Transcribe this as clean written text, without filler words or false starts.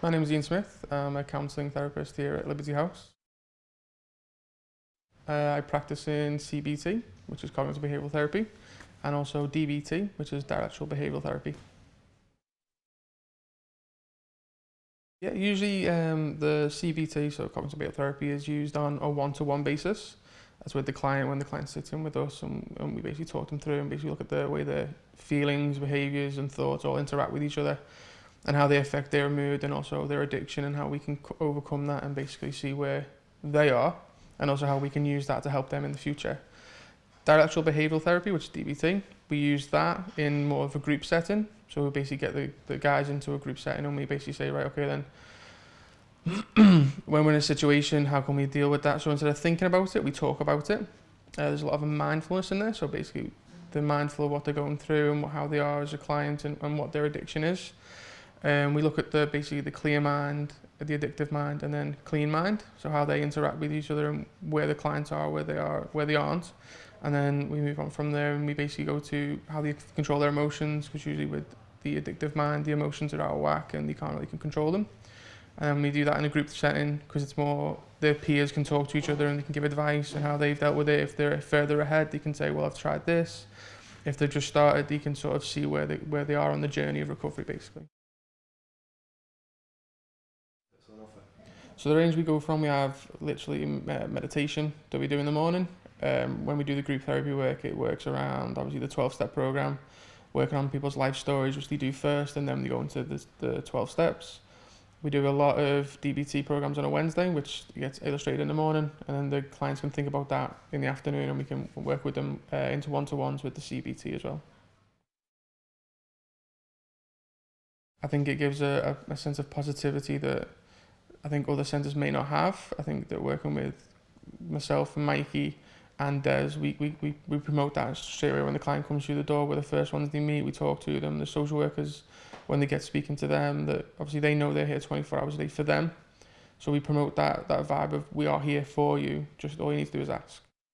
My name is Ian Smith. I'm a counselling therapist here at Liberty House. I practice in CBT, which is cognitive behavioural therapy, and also DBT, which is dialectical behavioural therapy. Yeah, usually the CBT, so cognitive behavioural therapy, is used on a one-to-one basis. That's with the client when the client sits in with us, and we basically talk them through and basically look at the way their feelings, behaviours and thoughts all interact with each other and how they affect their mood and also their addiction, and how we can overcome that and basically see where they are and also how we can use that to help them in the future. Dialectical behavioural therapy, which is DBT, we use that in more of a group setting. So we basically get the guys into a group setting and we basically say, right, okay then, when we're in a situation, how can we deal with that? So instead of thinking about it, we talk about it. There's a lot of mindfulness in there. So basically they're mindful of what they're going through and how they are as a client and what their addiction is. We look at basically the clear mind, the addictive mind, and then clean mind. So how they interact with each other and where the clients are, where they are, where they aren't. And then we move on from there and we basically go to how they control their emotions, because usually with the addictive mind, the emotions are out of whack and they can't really control them. And we do that in a group setting because it's more, their peers can talk to each other and they can give advice on how they've dealt with it. If they're further ahead, they can say, well, I've tried this. If they've just started, they can sort of see where they are on the journey of recovery, basically. So the range we go from, we have literally meditation that we do in the morning. When we do the group therapy work, it works around obviously the 12-step program, working on people's life stories, which they do first, and then they go into the 12 steps. We do a lot of DBT programs on a Wednesday, which gets illustrated in the morning, and then the clients can think about that in the afternoon, and we can work with them into one-to-ones with the CBT as well. I think it gives a sense of positivity that I think other centres may not have. I think that working with myself and Mikey and Des, we promote that straight away when the client comes through the door. We're the first ones they meet, we talk to them. The social workers, when they get speaking to them, that obviously they know they're here 24 hours a day for them. So we promote that vibe of we are here for you, just all you need to do is ask.